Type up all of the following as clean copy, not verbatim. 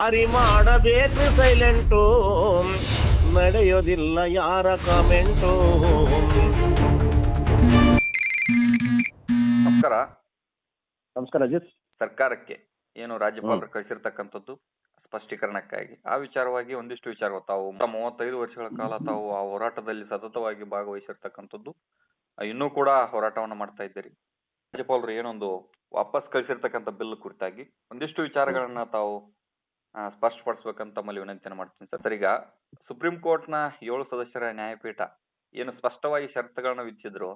ಮಾಡಬೇಕು ಸೈಲೆಂಟು, ನಡೆಯೋದಿಲ್ಲ ಯಾರ ಕಾಮೆಂಟು. ನಮಸ್ಕಾರ. ನಮಸ್ಕಾರ ಅಜಿತ್. ಸರ್ಕಾರಕ್ಕೆ ಏನು ರಾಜ್ಯಪಾಲರು ಕಳಿಸಿರ್ತಕ್ಕಂಥದ್ದು ಸ್ಪಷ್ಟೀಕರಣಕ್ಕಾಗಿ ಆ ವಿಚಾರವಾಗಿ ಒಂದಿಷ್ಟು ವಿಚಾರ ತಾವು 35 ವರ್ಷಗಳ ಕಾಲ ತಾವು ಆ ಹೋರಾಟದಲ್ಲಿ ಸತತವಾಗಿ ಭಾಗವಹಿಸಿರ್ತಕ್ಕಂಥದ್ದು, ಇನ್ನೂ ಕೂಡ ಹೋರಾಟವನ್ನು ಮಾಡ್ತಾ ಇದ್ದೀರಿ. ರಾಜ್ಯಪಾಲರು ಏನೊಂದು ವಾಪಸ್ ಕಳಿಸಿರ್ತಕ್ಕಂಥ ಬಿಲ್ ಕುರಿತಾಗಿ ಒಂದಿಷ್ಟು ವಿಚಾರಗಳನ್ನ ತಾವು ಸ್ಪಷ್ಟಪಡಿಸ್ಬೇಕಂತ ತಮ್ಮಲ್ಲಿ ವಿನಂತಿಯನ್ನು ಮಾಡ್ತೀನಿ ಸರ್. ಈಗ ಸುಪ್ರೀಂ ಕೋರ್ಟ್ನ 7 ಸದಸ್ಯರ ನ್ಯಾಯಪೀಠ ಏನು ಸ್ಪಷ್ಟವಾಗಿ ಷರತ್ತುಗಳನ್ನ ವಿಧಿಸಿದ್ರು,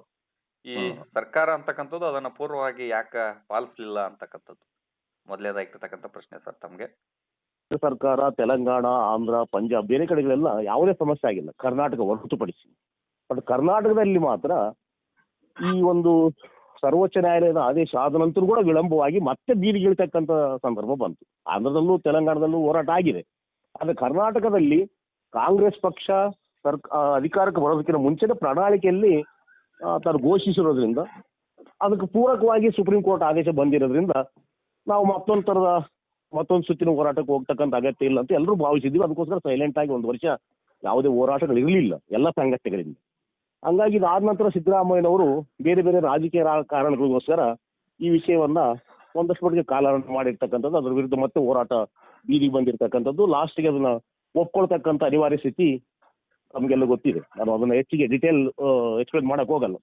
ಈ ಸರ್ಕಾರ ಅಂತಕ್ಕಂಥದ್ದು ಅದನ್ನ ಪೂರ್ವವಾಗಿ ಯಾಕೆ ಪಾಲಿಸಲಿಲ್ಲ ಅಂತಕ್ಕಂಥದ್ದು ಮೊದಲೇದಾಗಿರ್ತಕ್ಕಂಥ ಪ್ರಶ್ನೆ ಸರ್ ತಮ್ಗೆ. ಸರ್ಕಾರ ತೆಲಂಗಾಣ, ಆಂಧ್ರ, ಪಂಜಾಬ್ ಬೇರೆ ಕಡೆಗಳೆಲ್ಲ ಯಾವುದೇ ಸಮಸ್ಯೆ ಆಗಿಲ್ಲ, ಕರ್ನಾಟಕ ಹೊರತುಪಡಿಸಿ. ಬಟ್ ಕರ್ನಾಟಕದಲ್ಲಿ ಮಾತ್ರ ಈ ಒಂದು ಸರ್ವೋಚ್ಚ ನ್ಯಾಯಾಲಯದ ಆದೇಶ ಆದ ನಂತರ ಕೂಡ ವಿಳಂಬವಾಗಿ ಮತ್ತೆ ಬೀದಿಗಿಳಿತಕ್ಕಂಥ ಸಂದರ್ಭ ಬಂತು. ಆಂಧ್ರದಲ್ಲೂ ತೆಲಂಗಾಣದಲ್ಲೂ ಹೋರಾಟ ಆಗಿದೆ. ಆದರೆ ಕರ್ನಾಟಕದಲ್ಲಿ ಕಾಂಗ್ರೆಸ್ ಪಕ್ಷ ಅಧಿಕಾರಕ್ಕೆ ಬರೋದಕ್ಕಿಂತ ಮುಂಚೆನೇ ಪ್ರಣಾಳಿಕೆಯಲ್ಲಿ ತಾನು ಘೋಷಿಸಿರೋದ್ರಿಂದ ಅದಕ್ಕೆ ಪೂರಕವಾಗಿ ಸುಪ್ರೀಂ ಕೋರ್ಟ್ ಆದೇಶ ಬಂದಿರೋದ್ರಿಂದ ನಾವು ಮತ್ತೊಂದು ಸುತ್ತಿನ ಹೋರಾಟಕ್ಕೆ ಹೋಗ್ತಕ್ಕಂಥ ಅಗತ್ಯ ಇಲ್ಲ ಅಂತ ಎಲ್ಲರೂ ಭಾವಿಸಿದ್ವಿ. ಅದಕ್ಕೋಸ್ಕರ ಸೈಲೆಂಟ್ ಆಗಿ 1 ವರ್ಷ ಯಾವುದೇ ಹೋರಾಟಗಳು ಇರಲಿಲ್ಲ ಎಲ್ಲ ಸಂಘಟನೆಗಳಿಂದ. ಹಂಗಾಗಿ ಇದಾದ ನಂತರ ಸಿದ್ದರಾಮಯ್ಯನವರು ಬೇರೆ ಬೇರೆ ರಾಜಕೀಯ ಕಾರಣಗಳಿಗೋಸ್ಕರ ಈ ವಿಷಯವನ್ನ ಒಂದಷ್ಟು ಮಟ್ಟಿಗೆ ಕಾಲಹರಣ ಮಾಡಿರ್ತಕ್ಕಂಥದ್ದು, ಅದ್ರ ವಿರುದ್ಧ ಮತ್ತೆ ಹೋರಾಟ ಬೀದಿಗೆ ಬಂದಿರತಕ್ಕಂಥದ್ದು, ಲಾಸ್ಟ್ಗೆ ಅದನ್ನ ಒಪ್ಕೊಳ್ತಕ್ಕಂಥ ಅನಿವಾರ್ಯ ಸ್ಥಿತಿ ನಮಗೆಲ್ಲ ಗೊತ್ತಿದೆ. ನಾನು ಅದನ್ನ ಹೆಚ್ಚಿಗೆ ಡಿಟೇಲ್ ಎಕ್ಸ್ಪ್ಲೇನ್ ಮಾಡಕ್ ಹೋಗಲ್ಲ.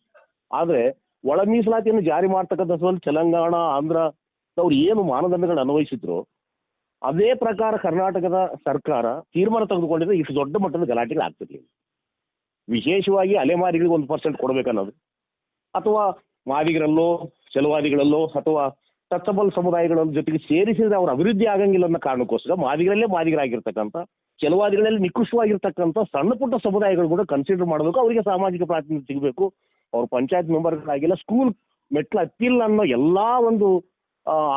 ಆದರೆ ಒಳ ಮೀಸಲಾತಿಯನ್ನು ಜಾರಿ ಮಾಡ್ತಕ್ಕಂಥ ತೆಲಂಗಾಣ, ಆಂಧ್ರ ಅವ್ರು ಏನು ಮಾನದಂಡಗಳನ್ನ ಅನ್ವಯಿಸಿದ್ರು ಅದೇ ಪ್ರಕಾರ ಕರ್ನಾಟಕದ ಸರ್ಕಾರ ತೀರ್ಮಾನ ತೆಗೆದುಕೊಂಡಿದ್ರೆ ಇಷ್ಟು ದೊಡ್ಡ ಮಟ್ಟದ ಗಲಾಟೆಗಳು ಆಗ್ತಿರ್ಲಿಲ್ಲ. ವಿಶೇಷವಾಗಿ ಅಲೆಮಾರಿಗಳಿಗೆ 1% ಕೊಡಬೇಕನ್ನೋದು, ಅಥವಾ ಮಾದಿಗರಲ್ಲೋ ಚಲವಾದಿಗಳಲ್ಲೋ ಅಥವಾ ತತ್ಸಬಲ್ ಸಮುದಾಯಗಳ ಜೊತೆಗೆ ಸೇರಿಸಿದ್ರೆ ಅವ್ರ ಅಭಿವೃದ್ಧಿ ಆಗಂಗಿಲ್ಲ ಅನ್ನೋ ಕಾರಣಕ್ಕೋಸ್ಕರ ಮಾದಿಗರಲ್ಲೇ ಮಾದಿಗರಾಗಿರ್ತಕ್ಕಂಥ, ಚಲವಾದಿಗಳಲ್ಲಿ ನಿಕೃಷ್ಟವಾಗಿರ್ತಕ್ಕಂಥ ಸಣ್ಣ ಪುಟ್ಟ ಸಮುದಾಯಗಳು ಕೂಡ ಕನ್ಸಿಡರ್ ಮಾಡಬೇಕು, ಅವರಿಗೆ ಸಾಮಾಜಿಕ ಪ್ರಾತಿನಿಧ್ಯ ಸಿಗಬೇಕು, ಅವ್ರ ಪಂಚಾಯತ್ ಮೆಂಬರ್ಗಳಾಗಿಲ್ಲ, ಸ್ಕೂಲ್ ಮೆಟ್ಲು ಹತ್ತಿಲ್ಲ ಅನ್ನೋ ಎಲ್ಲ ಒಂದು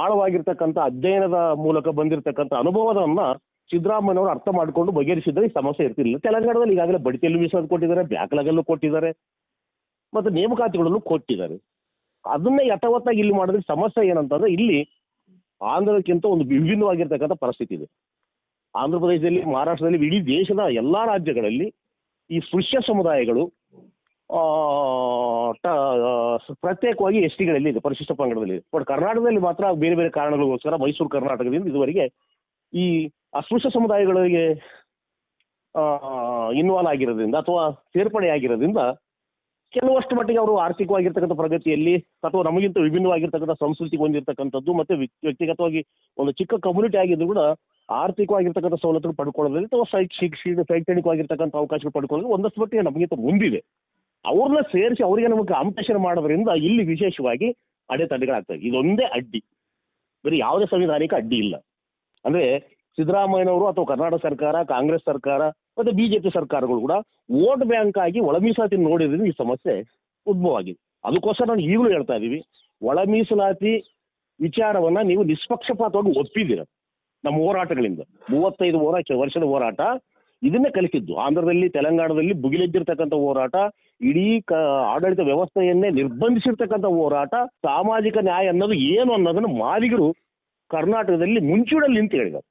ಆಳವಾಗಿರ್ತಕ್ಕಂಥ ಅಧ್ಯಯನದ ಮೂಲಕ ಬಂದಿರತಕ್ಕಂಥ ಅನುಭವವನ್ನ ಸಿದ್ದರಾಮಯ್ಯನವರು ಅರ್ಥ ಮಾಡಿಕೊಂಡು ಬಗೆಹರಿಸಿದ್ರೆ ಈ ಸಮಸ್ಯೆ ಇರ್ತಿಲ್ಲ. ತೆಲಂಗಾಣದಲ್ಲಿ ಈಗಾಗಲೇ ಬಡ್ತಿಯಲ್ಲಿ ಮೀಸಲಾತಿ ಕೊಟ್ಟಿದ್ದಾರೆ, ಬ್ಯಾಕ್ಲಾಗಲ್ಲೂ ಕೊಟ್ಟಿದ್ದಾರೆ, ಮತ್ತು ನೇಮಕಾತಿಗಳಲ್ಲೂ ಕೊಟ್ಟಿದ್ದಾರೆ. ಅದನ್ನೇ ಯಥಾವತ್ತಾಗಿ ಇಲ್ಲಿ ಮಾಡಿದ್ರೆ ಸಮಸ್ಯೆ ಏನಂತಂದ್ರೆ ಇಲ್ಲಿ ಆಂಧ್ರಕ್ಕಿಂತ ಒಂದು ವಿಭಿನ್ನವಾಗಿರ್ತಕ್ಕಂಥ ಪರಿಸ್ಥಿತಿ ಇದೆ. ಆಂಧ್ರ ಪ್ರದೇಶದಲ್ಲಿ, ಮಹಾರಾಷ್ಟ್ರದಲ್ಲಿ, ಇಡೀ ದೇಶದ ಎಲ್ಲ ರಾಜ್ಯಗಳಲ್ಲಿ ಈ ಸ್ಪೃಶ್ಯ ಸಮುದಾಯಗಳು ಪ್ರತ್ಯೇಕವಾಗಿ ಎಸ್ಟಿಗಳಲ್ಲಿ ಇದೆ, ಪರಿಶಿಷ್ಟ ಪಂಗಡದಲ್ಲಿ ಇದೆ. ಬಟ್ ಕರ್ನಾಟಕದಲ್ಲಿ ಮಾತ್ರ ಬೇರೆ ಬೇರೆ ಕಾರಣಗಳಿಗೋಸ್ಕರ ಮೈಸೂರು ಕರ್ನಾಟಕದಿಂದ ಇದುವರೆಗೆ ಈ ಅಸ್ಪೃಶ್ಯ ಸಮುದಾಯಗಳಿಗೆ ಇನ್ವಾಲ್ವ್ ಆಗಿರೋದ್ರಿಂದ ಅಥವಾ ಸೇರ್ಪಡೆ ಆಗಿರೋದ್ರಿಂದ ಕೆಲವಷ್ಟು ಮಟ್ಟಿಗೆ ಅವರು ಆರ್ಥಿಕವಾಗಿರ್ತಕ್ಕಂಥ ಪ್ರಗತಿಯಲ್ಲಿ ಅಥವಾ ನಮಗಿಂತ ವಿಭಿನ್ನವಾಗಿರ್ತಕ್ಕಂಥ ಸಂಸ್ಕೃತಿ ಹೊಂದಿರತಕ್ಕಂಥದ್ದು ಮತ್ತು ವ್ಯಕ್ತಿಗತವಾಗಿ ಒಂದು ಚಿಕ್ಕ ಕಮ್ಯುನಿಟಿ ಆಗಿದ್ರು ಕೂಡ ಆರ್ಥಿಕವಾಗಿರ್ತಕ್ಕಂಥ ಸವಲತ್ತುಗಳು ಪಡ್ಕೊಳ್ಳೋದ್ರಲ್ಲಿ ಅಥವಾ ಶೈಕ್ಷಣಿಕವಾಗಿರ್ತಕ್ಕಂಥ ಅವಕಾಶಗಳು ಪಡ್ಕೊಳ್ಳೋದು ಒಂದಷ್ಟು ಮಟ್ಟಿಗೆ ನಮಗಿಂತ ಮುಂದಿದೆ. ಅವ್ರನ್ನ ಸೇರಿಸಿ ಅವರಿಗೆ ನಮಗೆ ಕಾಂಪಿಟೇಷನ್ ಮಾಡೋದ್ರಿಂದ ಇಲ್ಲಿ ವಿಶೇಷವಾಗಿ ಅಡೆತಡೆಗಳಾಗ್ತದೆ. ಇದೊಂದೇ ಅಡ್ಡಿ, ಬರೀ ಯಾವುದೇ ಸಂವಿಧಾನಿಕ ಅಡ್ಡಿ ಇಲ್ಲ. ಅಂದರೆ ಸಿದ್ದರಾಮಯ್ಯನವರು ಅಥವಾ ಕರ್ನಾಟಕ ಸರ್ಕಾರ, ಕಾಂಗ್ರೆಸ್ ಸರ್ಕಾರ ಮತ್ತು ಬಿಜೆಪಿ ಸರ್ಕಾರಗಳು ಕೂಡ ವೋಟ್ ಬ್ಯಾಂಕ್ ಆಗಿ ಒಳ ಮೀಸಲಾತಿ ನೋಡಿದ್ರಿಂದ ಈ ಸಮಸ್ಯೆ ಉದ್ಭವ ಆಗಿದೆ. ಅದಕ್ಕೋಸ್ಕರ ನಾನು ಈಗಲೂ ಹೇಳ್ತಾ ಇದ್ದೀವಿ, ಒಳ ಮೀಸಲಾತಿ ವಿಚಾರವನ್ನು ನೀವು ನಿಷ್ಪಕ್ಷಪಾತವಾಗಿ ಒಪ್ಪಿದ್ದೀರ. ನಮ್ಮ ಹೋರಾಟಗಳಿಂದ 35 ವರ್ಷದ ಹೋರಾಟ ಇದನ್ನೇ ಕಲಿಸಿದ್ದು. ಆಂಧ್ರದಲ್ಲಿ, ತೆಲಂಗಾಣದಲ್ಲಿ ಭುಗಿಲೆದ್ದಿರ್ತಕ್ಕಂಥ ಹೋರಾಟ, ಇಡೀ ಆಡಳಿತ ವ್ಯವಸ್ಥೆಯನ್ನೇ ನಿರ್ಬಂಧಿಸಿರ್ತಕ್ಕಂಥ ಹೋರಾಟ, ಸಾಮಾಜಿಕ ನ್ಯಾಯ ಅನ್ನೋದು ಏನು ಅನ್ನೋದನ್ನು ಮಾದಿಗರು ಕರ್ನಾಟಕದಲ್ಲಿ ಮುಂಚೂಣಲ್ಲಿ ನಿಂತು ಹೇಳಿದ್ದಾರೆ.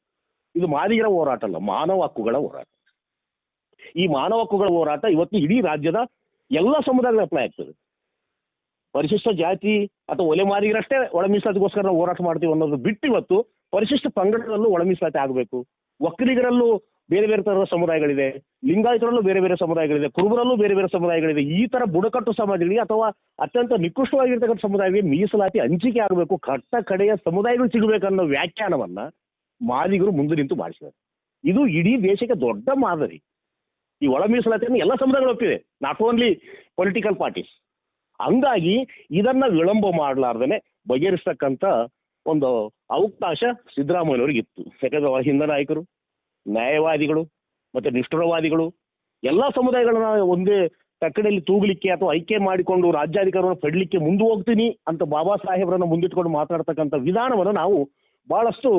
ಇದು ಮಾದಿಗರ ಹೋರಾಟ ಅಲ್ಲ, ಮಾನವ ಹಕ್ಕುಗಳ ಹೋರಾಟ. ಈ ಮಾನವ ಹಕ್ಕುಗಳ ಹೋರಾಟ ಇವತ್ತು ಇಡೀ ರಾಜ್ಯದ ಎಲ್ಲ ಸಮುದಾಯಗಳ ಅಪ್ಲೈ ಆಗ್ತದೆ. ಪರಿಶಿಷ್ಟ ಜಾತಿ ಅಥವಾ ಒಲೆ ಮಾದಿಗರಷ್ಟೇ ಒಳ ಮೀಸಲಾತಿಗೋಸ್ಕರ ನಾವು ಹೋರಾಟ ಮಾಡ್ತೀವಿ ಅನ್ನೋದು ಬಿಟ್ಟು ಇವತ್ತು ಪರಿಶಿಷ್ಟ ಪಂಗಡದಲ್ಲೂ ಒಳ ಮೀಸಲಾತಿ ಆಗಬೇಕು, ಒಕ್ಕಲಿಗರಲ್ಲೂ ಬೇರೆ ಬೇರೆ ಥರದ ಸಮುದಾಯಗಳಿದೆ, ಲಿಂಗಾಯತರಲ್ಲೂ ಬೇರೆ ಬೇರೆ ಸಮುದಾಯಗಳಿದೆ, ಕುರುಬರಲ್ಲೂ ಬೇರೆ ಬೇರೆ ಸಮುದಾಯಗಳಿದೆ. ಈ ಥರ ಬುಡಕಟ್ಟು ಸಮಾಜಗಳಿಗೆ ಅಥವಾ ಅತ್ಯಂತ ನಿಕೃಷ್ಟವಾಗಿರ್ತಕ್ಕಂಥ ಸಮುದಾಯಗಳಿಗೆ ಮೀಸಲಾತಿ ಹಂಚಿಕೆ ಆಗಬೇಕು, ಕಟ್ಟ ಕಡೆಯ ಸಮುದಾಯಗಳು ಸಿಗಬೇಕನ್ನೋ ವ್ಯಾಖ್ಯಾನವನ್ನು ಮಾದಿಗರು ಮುಂದೆ ನಿಂತು ಮಾಡಿಸಿದ್ದಾರೆ. ಇದು ಇಡೀ ದೇಶಕ್ಕೆ ದೊಡ್ಡ ಮಾದರಿ. ಈ ಒಳ ಮೀಸಲಾತಿಯನ್ನು ಎಲ್ಲ ಸಮುದಾಯಗಳು ಒಪ್ಪಿದೆ, ನಾಟ್ ಓನ್ಲಿ ಪೊಲಿಟಿಕಲ್ ಪಾರ್ಟೀಸ್. ಹಂಗಾಗಿ ಇದನ್ನು ವಿಳಂಬ ಮಾಡಲಾರ್ದೇ ಬಗೆಹರಿಸ್ತಕ್ಕಂಥ ಒಂದು ಅವಕಾಶ ಸಿದ್ದರಾಮಯ್ಯನವ್ರಿಗೆ ಇತ್ತು. ಯಾಕಂದರೆ ಹಿಂದ ನಾಯಕರು, ನ್ಯಾಯವಾದಿಗಳು ಮತ್ತು ನಿಷ್ಠುರವಾದಿಗಳು ಎಲ್ಲ ಸಮುದಾಯಗಳನ್ನ ಒಂದೇ ತಕ್ಕಡಿಯಲ್ಲಿ ತೂಗಲಿಕ್ಕೆ ಅಥವಾ ಐಕ್ಯ ಮಾಡಿಕೊಂಡು ರಾಜ್ಯಾಧಿಕಾರವನ್ನು ಪಡಲಿಕ್ಕೆ ಮುಂದೆ ಹೋಗ್ತೀನಿ ಅಂತ ಬಾಬಾ ಸಾಹೇಬ್ರನ್ನು ಮುಂದಿಟ್ಕೊಂಡು ಮಾತಾಡ್ತಕ್ಕಂಥ ವಿಧಾನವನ್ನು ನಾವು ಭಾಳಷ್ಟು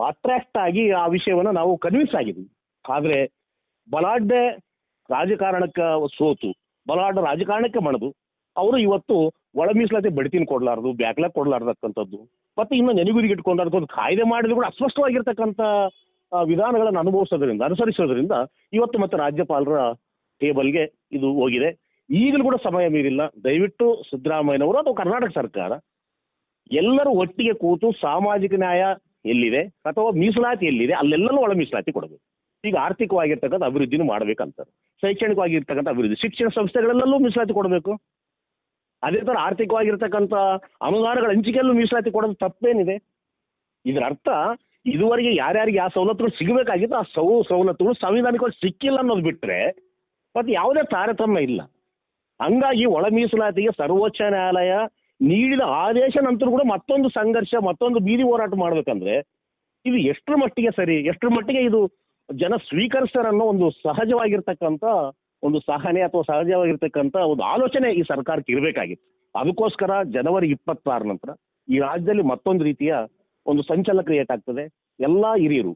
ಅಟ್ರಾಕ್ಟ್ ಆಗಿ ಆ ವಿಷಯವನ್ನು ನಾವು ಕನ್ವಿನ್ಸ್ ಆಗಿದ್ವಿ. ಆದರೆ ಬಲಾಢ್ಯ ರಾಜಕಾರಣಕ್ಕೆ ಸೋತು, ಬಲಾಢ್ಯ ರಾಜಕಾರಣಕ್ಕೆ ಮಣಿದು ಅವರು ಇವತ್ತು ಒಳ ಮೀಸಲಾತಿ ಬಡ್ತಿನ ಕೊಡಲಾರ್ದು, ಬ್ಯಾಕ್ಲಾಗ್ ಕೊಡಲಾರ್ದಕ್ಕಂಥದ್ದು ಮತ್ತು ಇನ್ನು ನೆನೆಗುದಿಗೆ ಇಟ್ಕೊಂಡು ಅದಕ್ಕೊಂದು ಕಾಯ್ದೆ ಮಾಡಿದ್ರು ಕೂಡ ಅಸ್ಪಷ್ಟವಾಗಿರ್ತಕ್ಕಂಥ ವಿಧಾನಗಳನ್ನು ಅನುಸರಿಸೋದ್ರಿಂದ ಇವತ್ತು ಮತ್ತೆ ರಾಜ್ಯಪಾಲರ ಟೇಬಲ್ಗೆ ಇದು ಹೋಗಿದೆ. ಈಗಲೂ ಕೂಡ ಸಮಯ ಮೀರಿಲ್ಲ. ದಯವಿಟ್ಟು ಸಿದ್ದರಾಮಯ್ಯನವರು ಅಥವಾ ಕರ್ನಾಟಕ ಸರ್ಕಾರ ಎಲ್ಲರೂ ಒಟ್ಟಿಗೆ ಕೂತು ಸಾಮಾಜಿಕ ನ್ಯಾಯ ಎಲ್ಲಿದೆ ಅಥವಾ ಮೀಸಲಾತಿ ಎಲ್ಲಿದೆ ಅಲ್ಲೆಲ್ಲನೂ ಒಳ ಮೀಸಲಾತಿ ಕೊಡಬೇಕು. ಈಗ ಆರ್ಥಿಕವಾಗಿರ್ತಕ್ಕಂಥ ಅಭಿವೃದ್ಧಿನೂ ಮಾಡಬೇಕಂತಾರೆ, ಶೈಕ್ಷಣಿಕವಾಗಿರ್ತಕ್ಕಂಥ ಅಭಿವೃದ್ಧಿ, ಶಿಕ್ಷಣ ಸಂಸ್ಥೆಗಳೆಲ್ಲಲ್ಲೂ ಮೀಸಲಾತಿ ಕೊಡಬೇಕು. ಅದೇ ಥರ ಆರ್ಥಿಕವಾಗಿರ್ತಕ್ಕಂಥ ಅನುದಾನಗಳ ಹಂಚಿಕೆಯಲ್ಲೂ ಮೀಸಲಾತಿ ಕೊಡೋದು ತಪ್ಪೇನಿದೆ? ಇದರ ಅರ್ಥ ಇದುವರೆಗೆ ಯಾರ್ಯಾರಿಗೆ ಯಾವ ಸವಲತ್ತುಗಳು ಸಿಗಬೇಕಾಗಿತ್ತು ಆ ಸವಲತ್ತುಗಳು ಸಂವಿಧಾನಿಕವಾಗಿ ಸಿಕ್ಕಿಲ್ಲ ಅನ್ನೋದು ಬಿಟ್ಟರೆ ಮತ್ತು ಯಾವುದೇ ತಾರತಮ್ಯ ಇಲ್ಲ. ಹಂಗಾಗಿ ಒಳ ಮೀಸಲಾತಿಗೆ ಸರ್ವೋಚ್ಚ ನ್ಯಾಯಾಲಯ ನೀಡಿದ ಆದೇಶ ನಂತರ ಕೂಡ ಮತ್ತೊಂದು ಸಂಘರ್ಷ, ಮತ್ತೊಂದು ಬೀದಿ ಹೋರಾಟ ಮಾಡಬೇಕಂದ್ರೆ ಇದು ಎಷ್ಟರ ಮಟ್ಟಿಗೆ ಸರಿ, ಎಷ್ಟರ ಮಟ್ಟಿಗೆ ಇದು ಜನ ಸ್ವೀಕರಿಸ್ತಾರನ್ನೋ ಒಂದು ಸಹಜವಾಗಿರ್ತಕ್ಕಂಥ ಒಂದು ಸಹನೆ ಅಥವಾ ಸಹಜವಾಗಿರ್ತಕ್ಕಂಥ ಒಂದು ಆಲೋಚನೆ ಈ ಸರ್ಕಾರಕ್ಕೆ ಇರಬೇಕಾಗಿತ್ತು. ಅದಕ್ಕೋಸ್ಕರ ಜನವರಿ 26 ನಂತರ ಈ ರಾಜ್ಯದಲ್ಲಿ ಮತ್ತೊಂದು ರೀತಿಯ ಒಂದು ಸಂಚಲನ ಕ್ರಿಯೇಟ್ ಆಗ್ತದೆ. ಎಲ್ಲ ಹಿರಿಯರು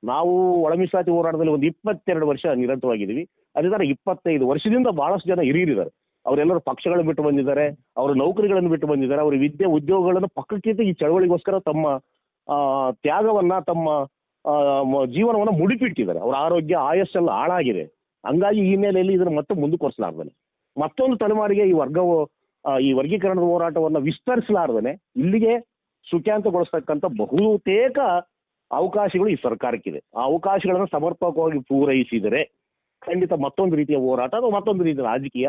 ನಾವು ಒಳ ಮೀಸಲಾತಿ ಹೋರಾಟದಲ್ಲಿ ಒಂದು 22 ವರ್ಷ ನಿರಂತರವಾಗಿದ್ದೀವಿ. ಅದೇ ಥರ 25 ವರ್ಷದಿಂದ ಭಾಳಷ್ಟು ಜನ ಹಿರಿಯರಿದ್ದಾರೆ. ಅವರೆಲ್ಲರೂ ಪಕ್ಷಗಳನ್ನು ಬಿಟ್ಟು ಬಂದಿದ್ದಾರೆ, ಅವರ ನೌಕರಿಗಳನ್ನು ಬಿಟ್ಟು ಬಂದಿದ್ದಾರೆ, ಅವರ ವಿದ್ಯೆ ಉದ್ಯೋಗಗಳನ್ನು ಪಕ್ಕಕ್ಕಿಂತ ಈ ಚಳವಳಿಗೋಸ್ಕರ ತಮ್ಮ ತ್ಯಾಗವನ್ನು, ತಮ್ಮ ಜೀವನವನ್ನು ಮುಡಿಪಿಟ್ಟಿದ್ದಾರೆ. ಅವರ ಆರೋಗ್ಯ ಆಯಸ್ಸೆಲ್ಲ ಹಾಳಾಗಿದೆ. ಹಂಗಾಗಿ ಈ ಹಿನ್ನೆಲೆಯಲ್ಲಿ ಇದನ್ನು ಮತ್ತೆ ಮುಂದುವರಿಸಲಾರ್ದಾನೆ ಮತ್ತೊಂದು ತಲೆಮಾರಿಗೆ ಈ ವರ್ಗೀಕರಣದ ಹೋರಾಟವನ್ನು ವಿಸ್ತರಿಸಲಾರ್ದಾನೆ ಇಲ್ಲಿಗೆ ಸುಖ್ಯಾಂತಗೊಳಿಸ್ತಕ್ಕಂಥ ಬಹುತೇಕ ಅವಕಾಶಗಳು ಈ ಸರ್ಕಾರಕ್ಕಿದೆ. ಆ ಅವಕಾಶಗಳನ್ನು ಸಮರ್ಪಕವಾಗಿ ಪೂರೈಸಿದರೆ ಖಂಡಿತ ಮತ್ತೊಂದು ರೀತಿಯ ಹೋರಾಟ ಅಥವಾ ಮತ್ತೊಂದು ರೀತಿಯ ರಾಜಕೀಯ.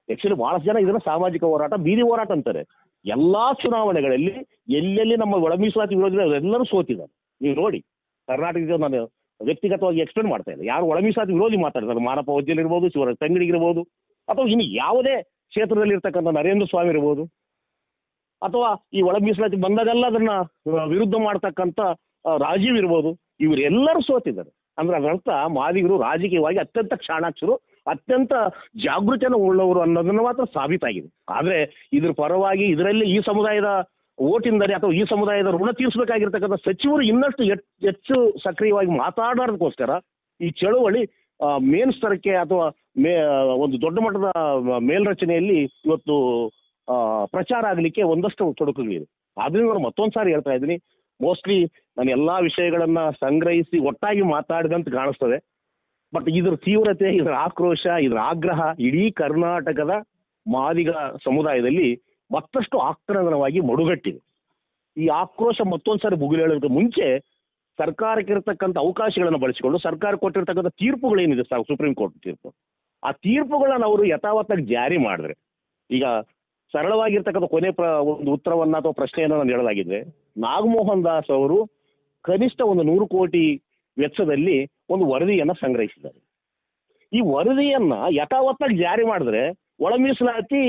ಆ್ಯಕ್ಚುಲಿ ಭಾಳಷ್ಟು ಜನ ಇದನ್ನು ಸಾಮಾಜಿಕ ಹೋರಾಟ, ಬೀದಿ ಹೋರಾಟ ಅಂತಾರೆ. ಎಲ್ಲ ಚುನಾವಣೆಗಳಲ್ಲಿ ಎಲ್ಲೆಲ್ಲಿ ನಮ್ಮ ಒಳ ಮೀಸಲಾತಿ ವಿರೋಧಿಗಳು ಎಲ್ಲರೂ ಸೋತಿದ್ದಾರೆ. ನೀವು ನೋಡಿ, ಕರ್ನಾಟಕದ ನಾನು ವ್ಯಕ್ತಿಗತವಾಗಿ ಎಕ್ಸ್ಪ್ಲೇನ್ ಮಾಡ್ತಾ ಇದ್ದೆ. ಯಾರು ಒಳ ಮೀಸಲಾತಿ ವಿರೋಧಿ ಮಾತಾಡ್ತಾರೆ, ಮಾನಪ್ಪ ವಜ್ಜಲ್ ಇರ್ಬೋದು, ಶಿವರಾಜ್ ತಂಗಡಿ ಇರ್ಬೋದು, ಅಥವಾ ಇನ್ನು ಯಾವುದೇ ಕ್ಷೇತ್ರದಲ್ಲಿ ಇರ್ತಕ್ಕಂಥ ನರೇಂದ್ರ ಸ್ವಾಮಿ ಇರ್ಬೋದು, ಅಥವಾ ಈ ಒಳ ಮೀಸಲಾತಿ ಬಂದಾಗೆಲ್ಲ ಅದನ್ನ ವಿರುದ್ಧ ಮಾಡ್ತಕ್ಕಂಥ ರಾಜೀವ್ ಇರ್ಬೋದು, ಇವರೆಲ್ಲರೂ ಸೋತಿದ್ದಾರೆ. ಅಂದ್ರೆ ಅದರರ್ಥ ಮಾದಿಗರು ರಾಜಕೀಯವಾಗಿ ಅತ್ಯಂತ ಚಾಣಾಕ್ಷರು, ಅತ್ಯಂತ ಜಾಗೃತಿಯನ್ನು ಉಳ್ಳವರು ಅನ್ನೋದನ್ನು ಮಾತ್ರ ಸಾಬೀತಾಗಿದೆ. ಆದರೆ ಇದ್ರ ಪರವಾಗಿ ಇದರಲ್ಲಿ ಈ ಸಮುದಾಯದ ಓಟಿಂದರೆ ಅಥವಾ ಈ ಸಮುದಾಯದ ಋಣ ತೀರಿಸಬೇಕಾಗಿರ್ತಕ್ಕಂಥ ಸಚಿವರು ಇನ್ನಷ್ಟು ಹೆಚ್ಚು ಸಕ್ರಿಯವಾಗಿ ಮಾತಾಡೋದಕ್ಕೋಸ್ಕರ ಈ ಚಳುವಳಿ ಮೇನ್ ಸ್ತರಕ್ಕೆ ಅಥವಾ ಒಂದು ದೊಡ್ಡ ಮಟ್ಟದ ಮೇಲ್ರಚನೆಯಲ್ಲಿ ಇವತ್ತು ಪ್ರಚಾರ ಆಗಲಿಕ್ಕೆ ಒಂದಷ್ಟು ತೊಡಕುಗಳಿದೆ. ಆದ್ದರಿಂದ ಮತ್ತೊಂದು ಸಾರಿ ಹೇಳ್ತಾ ಇದ್ದೀನಿ, ಮೋಸ್ಟ್ಲಿ ನಾನು ಎಲ್ಲ ವಿಷಯಗಳನ್ನು ಸಂಗ್ರಹಿಸಿ ಒಟ್ಟಾಗಿ ಮಾತಾಡಿದಂತ ಕಾಣಿಸ್ತದೆ. ಬಟ್ ಇದ್ರ ತೀವ್ರತೆ, ಇದರ ಆಕ್ರೋಶ, ಇದರ ಆಗ್ರಹ ಇಡೀ ಕರ್ನಾಟಕದ ಮಾದಿಗ ಸಮುದಾಯದಲ್ಲಿ ಮತ್ತಷ್ಟು ಆಕ್ರಂದನವಾಗಿ ಮಡುಗಟ್ಟಿದೆ. ಈ ಆಕ್ರೋಶ ಮತ್ತೊಂದು ಸಾರಿ ಭುಗಿಲೇಳೋದಕ್ಕೆ ಮುಂಚೆ ಸರ್ಕಾರಕ್ಕೆ ಇರತಕ್ಕಂಥ ಅವಕಾಶಗಳನ್ನು ಬಳಸಿಕೊಂಡು ಸರ್ಕಾರ ಕೊಟ್ಟಿರ್ತಕ್ಕಂಥ ತೀರ್ಪುಗಳೇನಿದೆ, ಸುಪ್ರೀಂ ಕೋರ್ಟ್ ತೀರ್ಪು, ಆ ತೀರ್ಪುಗಳನ್ನು ಅವರು ಯಥಾವತ್ತಾಗಿ ಜಾರಿ ಮಾಡಿದ್ರೆ, ಈಗ ಸರಳವಾಗಿರ್ತಕ್ಕಂಥ ಒಂದು ಉತ್ತರವನ್ನು ಅಥವಾ ಪ್ರಶ್ನೆಯನ್ನು ನಾನು ಹೇಳಲಾಗಿದ್ದೆ, ನಾಗಮೋಹನ್ ದಾಸ್ ಅವರು ಕನಿಷ್ಠ ಒಂದು 100 ಕೋಟಿ ವೆಚ್ಚದಲ್ಲಿ ಒಂದು ವರದಿಯನ್ನು ಸಂಗ್ರಹಿಸಿದ್ದಾರೆ. ಈ ವರದಿಯನ್ನು ಯಥಾವತ್ತಾಗಿ ಜಾರಿ ಮಾಡಿದ್ರೆ ಒಳ ಮೀಸಲಾತಿ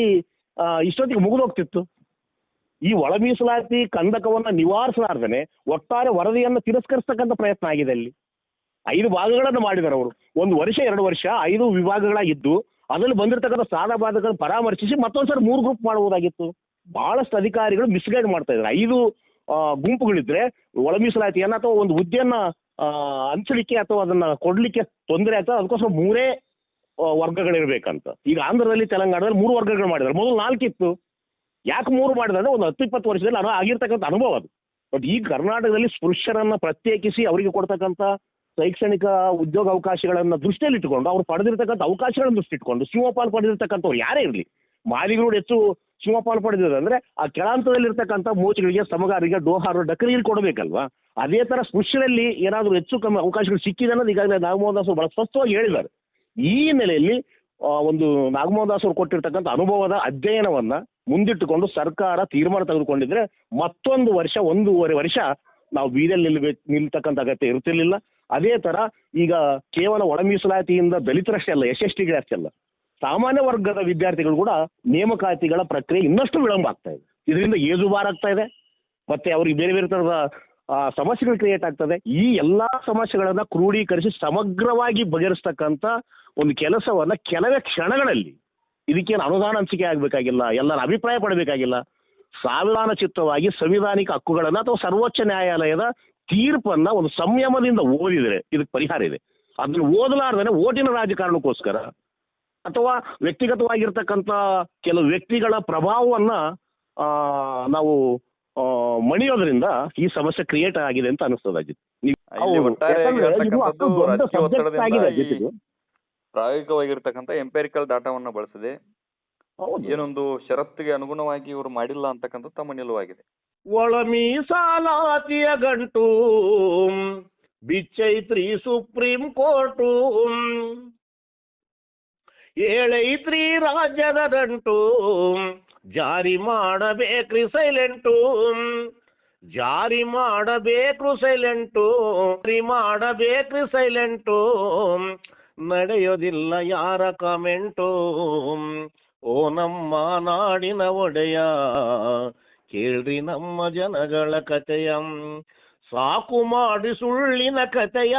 ಇಷ್ಟೊತ್ತಿಗೆ ಮುಗಿದೋಗ್ತಿತ್ತು. ಈ ಒಳ ಮೀಸಲಾತಿ ಕಂದಕವನ್ನು ನಿವಾರಿಸಲಾರ್ದೇ ಒಟ್ಟಾರೆ ವರದಿಯನ್ನು ತಿರಸ್ಕರಿಸ್ತಕ್ಕಂಥ ಪ್ರಯತ್ನ ಆಗಿದೆ. ಅಲ್ಲಿ 5 ಭಾಗಗಳನ್ನು ಮಾಡಿದ್ದಾರೆ ಅವರು. 1 ವರ್ಷ 2 ವರ್ಷ 5 ವಿಭಾಗಗಳಾಗಿದ್ದು ಅದರಲ್ಲಿ ಬಂದಿರತಕ್ಕಂಥ ಸಾಲ ಬಾಧಗಳನ್ನು ಪರಾಮರ್ಶಿಸಿ ಮತ್ತೊಂದು ಸರಿ 3 ಗ್ರೂಪ್ ಮಾಡಬಹುದಾಗಿತ್ತು. ಭಾಳಷ್ಟು ಅಧಿಕಾರಿಗಳು ಮಿಸ್ಗೈಡ್ ಮಾಡ್ತಾ ಇದ್ದಾರೆ. 5 ಗುಂಪುಗಳಿದ್ರೆ ಒಳ ಮೀಸಲಾತಿಯನ್ನು ಅಥವಾ ಒಂದು ಹುದ್ದೆಯನ್ನು ಹಂಚಲಿಕ್ಕೆ ಅಥವಾ ಅದನ್ನು ಕೊಡಲಿಕ್ಕೆ ತೊಂದರೆ ಆಗ್ತದೆ, ಅದಕ್ಕೋಸ್ಕರ 3 ವರ್ಗಗಳಿರಬೇಕಂತ. ಈಗ ಆಂಧ್ರದಲ್ಲಿ ತೆಲಂಗಾಣದಲ್ಲಿ 3 ವರ್ಗಗಳು ಮಾಡಿದ್ದಾರೆ. ಮೊದಲು 4 ಇತ್ತು. ಯಾಕೆ 3 ಮಾಡಿದ್ರೆ ಒಂದು 10-20 ವರ್ಷದಲ್ಲಿ ಆಗಿರ್ತಕ್ಕಂಥ ಅನುಭವ ಅದು. ಬಟ್ ಈಗ ಕರ್ನಾಟಕದಲ್ಲಿ ಸ್ಪೃಶ್ಯರನ್ನು ಪ್ರತ್ಯೇಕಿಸಿ ಅವರಿಗೆ ಕೊಡ್ತಕ್ಕಂಥ ಶೈಕ್ಷಣಿಕ ಉದ್ಯೋಗ ಅವಕಾಶಗಳನ್ನು ದೃಷ್ಟಿಯಲ್ಲಿ ಇಟ್ಟುಕೊಂಡು ಅವ್ರು ಪಡೆದಿರ್ತಕ್ಕಂಥ ಅವಕಾಶಗಳನ್ನು ದೃಷ್ಟಿ ಇಟ್ಕೊಂಡು ಶಿವಪಾಲ್ ಪಡೆದಿರ್ತಕ್ಕಂಥವ್ರು ಯಾರೇ ಇರಲಿ, ಮಾದಿಗರು ಹೆಚ್ಚು ಶಿವಪಾಲ್ ಪಡೆದಿದ್ದಾರೆ ಅಂದರೆ ಆ ಕೆಳಹಂತದಲ್ಲಿರ್ತಕ್ಕಂಥ ಮೋಚಿಗಳಿಗೆ, ಸಮಗಾರಿಗೆ, ಡೋಹಾರು, ಡಕರಿಗೆ ಕೊಡಬೇಕಲ್ವಾ? ಅದೇ ಥರ ಸ್ಪೃಶ್ಯರಲ್ಲಿ ಏನಾದರೂ ಹೆಚ್ಚು ಕಮ್ಮಿ ಅವಕಾಶಗಳು ಸಿಕ್ಕಿದೆ ಅನ್ನೋದು ಈಗಾಗಲೇ ನಾಗಮೋಹನ್ ದಾಸ್ ಅವರು ಭಾಳ ಸ್ಪಷ್ಟವಾಗಿ ಹೇಳಿದ್ದಾರೆ. ಈ ಹಿನ್ನೆಲೆಯಲ್ಲಿ ಒಂದು ನಾಗಮೋಹನ್ ದಾಸ್ ಅವರು ಕೊಟ್ಟಿರ್ತಕ್ಕಂಥ ಅನುಭವದ ಅಧ್ಯಯನವನ್ನು ಮುಂದಿಟ್ಟುಕೊಂಡು ಸರ್ಕಾರ ತೀರ್ಮಾನ ತೆಗೆದುಕೊಂಡಿದ್ರೆ ಮತ್ತೊಂದು ವರ್ಷ 1.5 ವರ್ಷ ನಾವು ಬೀದಿಯಲ್ಲಿ ನಿಲ್ತಕ್ಕಂಥ ಅಗತ್ಯ ಇರ್ತಿರ್ಲಿಲ್ಲ. ಅದೇ ಥರ ಈಗ ಕೇವಲ ಒಳ ಮೀಸಲಾತಿಯಿಂದ ದಲಿತರಷ್ಟೇ ಅಲ್ಲ, SSTಗೆ ಅಷ್ಟೇ ಅಲ್ಲ, ಸಾಮಾನ್ಯ ವರ್ಗದ ವಿದ್ಯಾರ್ಥಿಗಳು ಕೂಡ ನೇಮಕಾತಿಗಳ ಪ್ರಕ್ರಿಯೆ ಇನ್ನಷ್ಟು ವಿಳಂಬ ಆಗ್ತಾ ಇದೆ. ಇದರಿಂದ ಏಜುಬಾರ್ ಆಗ್ತಾ ಇದೆ, ಮತ್ತು ಅವ್ರಿಗೆ ಬೇರೆ ಬೇರೆ ಥರದ ಸಮಸ್ಯೆಗಳು ಕ್ರಿಯೇಟ್ ಆಗ್ತದೆ. ಈ ಎಲ್ಲ ಸಮಸ್ಯೆಗಳನ್ನು ಕ್ರೋಢೀಕರಿಸಿ ಸಮಗ್ರವಾಗಿ ಬಗೆಹರಿಸ್ತಕ್ಕಂಥ ಒಂದು ಕೆಲಸವನ್ನು ಕೆಲವೇ ಕ್ಷಣಗಳಲ್ಲಿ, ಇದಕ್ಕೇನು ಅನುದಾನ ಹಂಚಿಕೆ ಆಗಬೇಕಾಗಿಲ್ಲ, ಎಲ್ಲರ ಅಭಿಪ್ರಾಯ ಪಡಬೇಕಾಗಿಲ್ಲ, ಸಾವಧಾನ ಚಿತ್ತವಾಗಿ ಸಂವಿಧಾನಿಕ ಹಕ್ಕುಗಳನ್ನು ಅಥವಾ ಸರ್ವೋಚ್ಚ ನ್ಯಾಯಾಲಯದ ತೀರ್ಪನ್ನು ಒಂದು ಸಂಯಮದಿಂದ ಓದಿದರೆ ಇದಕ್ಕೆ ಪರಿಹಾರ ಇದೆ. ಅದನ್ನು ಓದಲಾರ್ದೇ ಓಟಿನ ರಾಜಕಾರಣಕ್ಕೋಸ್ಕರ ಅಥವಾ ವ್ಯಕ್ತಿಗತವಾಗಿರ್ತಕ್ಕಂಥ ಕೆಲವು ವ್ಯಕ್ತಿಗಳ ಪ್ರಭಾವವನ್ನು ನಾವು ಮಣಿಯೋದ್ರಿಂದ ಈ ಸಮಸ್ಯೆ ಕ್ರಿಯೇಟ್ ಆಗಿದೆ ಅಂತ ಅನಿಸ್ತದೆ ಅಜಿತ್. ಇಲ್ಲಿ ಒಟ್ಟಾರೆ ರಾಜಕೀಯ ಒತ್ತಡದಿಂದ ಅಜಿತ್ ಇದು. ಪ್ರಾಯೋಗಿಕವಾಗಿರ್ತಕ್ಕಂಥ ಎಂಪೆರಿಕಲ್ ಡಾಟಾವನ್ನ ಬಳಸದೆ ಹೌದು. ಏನೊಂದು ಷರತ್ತಿಗೆ ಅನುಗುಣವಾಗಿ ಇವರು ಮಾಡಿಲ್ಲ ಅಂತಕ್ಕಂಥ ತಮ್ಮ ನಿಲುವಾಗಿದೆ. ಒಳ ಮೀಸಲಾತಿಯ ಗಂಟು ಬಿಚ್ಚೈತ್ರಿ ಸುಪ್ರೀಂ ಕೋರ್ಟು, ಏಳೈತ್ರಿ ರಾಜ್ಯದ ದಂಟು, ಜಾರಿ ಮಾಡಬೇಕ್ರಿ ಸೈಲೆಂಟು, ಜಾರಿ ಮಾಡಬೇಕ್ರು ಸೈಲೆಂಟು, ಜಾರಿ ಮಾಡಬೇಕ್ರಿ ಸೈಲೆಂಟು, ನಡೆಯೋದಿಲ್ಲ ಯಾರ ಕಮೆಂಟು. ಓ ನಮ್ಮ ನಾಡಿನ ಒಡೆಯ ಕೇಳ್ರಿ ನಮ್ಮ ಜನಗಳ ಕಥೆಯ, ಸಾಕು ಮಾಡಿ ಸುಳ್ಳಿನ ಕಥೆಯ,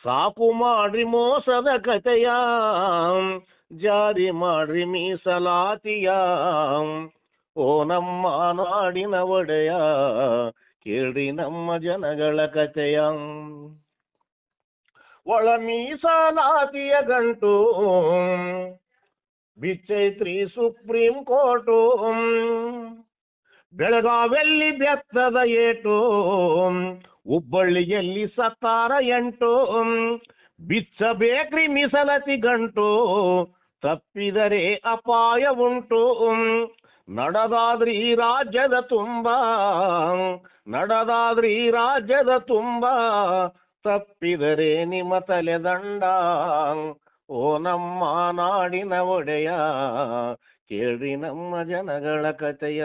ಸಾಕು ಮಾಡ್ರಿ ಮೋಸದ ಕಥೆಯ, ಜಾರಿ ಮಾಡ್ರಿ ಮೀಸಲಾತಿಯ. ಓ ನಮ್ಮ ನಾಡಿನ ಒಡೆಯ ಕೇಳ್ರಿ ನಮ್ಮ ಜನಗಳ ಕಥೆಯ. ಒಳ ಮೀಸಲಾತಿಯ ಗಂಟು ಬಿಚ್ಚೈತ್ರಿ ಸುಪ್ರೀಂ ಕೋರ್ಟು, ಬೆಳಗಾವಿಯಲ್ಲಿ ಬೆತ್ತದ ಏಟು, ಹುಬ್ಬಳ್ಳಿಯಲ್ಲಿ ಸತ್ತಾರ 8, ಬಿಚ್ಚಬೇಕ್ರಿ ಮೀಸಲಾತಿ ಗಂಟು, ತಪ್ಪಿದರೆ ಅಪಾಯ ಉಂಟು. ನಡೆದಾದ್ರಿ ರಾಜ್ಯದ ತುಂಬ, ನಡೆದಾದ್ರಿ ರಾಜ್ಯದ ತುಂಬ, ತಪ್ಪಿದರೆ ನಿಮ್ಮ ತಲೆ ದಂಡ. ಓ ನಮ್ಮ ನಾಡಿನ ಒಡೆಯ ಕೇಳ್ರಿ ನಮ್ಮ ಜನಗಳ ಕಥೆಯ.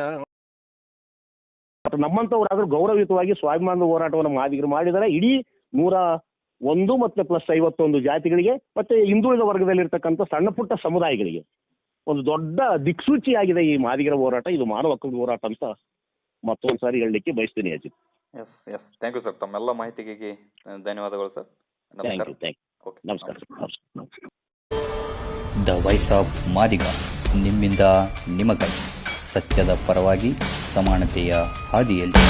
ನಮ್ಮಂಥವ್ರಾದ್ರೂ ಗೌರವಯುತವಾಗಿ ಸ್ವಾಭಿಮಾನದ ಹೋರಾಟವನ್ನು ಮಾದಿಗರು ಮಾಡಿದರೆ ಇಡೀ 101 ಮತ್ತು +51 ಜಾತಿಗಳಿಗೆ ಮತ್ತೆ ಹಿಂದುಳಿದ ವರ್ಗದಲ್ಲಿರ್ತಕ್ಕಂಥ ಸಣ್ಣ ಪುಟ್ಟ ಸಮುದಾಯಗಳಿಗೆ ಒಂದು ದೊಡ್ಡ ದಿಕ್ಸೂಚಿಯಾಗಿದೆ ಈ ಮಾದಿಗರ ಹೋರಾಟ. ಇದು ಮಾನವ ಹಕ್ಕುಗಳ ಹೋರಾಟ ಅಂತ ಮತ್ತೊಂದು ಸಾರಿ ಹೇಳಲಿಕ್ಕೆ ಬಯಸ್ತೀನಿ Ajith. Yes yes, thank you sir. ತಮ್ಮೆಲ್ಲ ಮಾಹಿತಿಗೆ ಧನ್ಯವಾದಗಳು ಸರ್. Thank you. ನಮಸ್ಕಾರ. ದ ವಾಯ್ಸ್ ಆಫ್ ಮಾದಿಗ, ನಿಮ್ಮಿಂದ ನಿಮಗಾಗಿ, ಸತ್ಯದ ಪರವಾಗಿ, ಸಮಾನತೆಯ ಹಾದಿಯಲ್ಲಿ.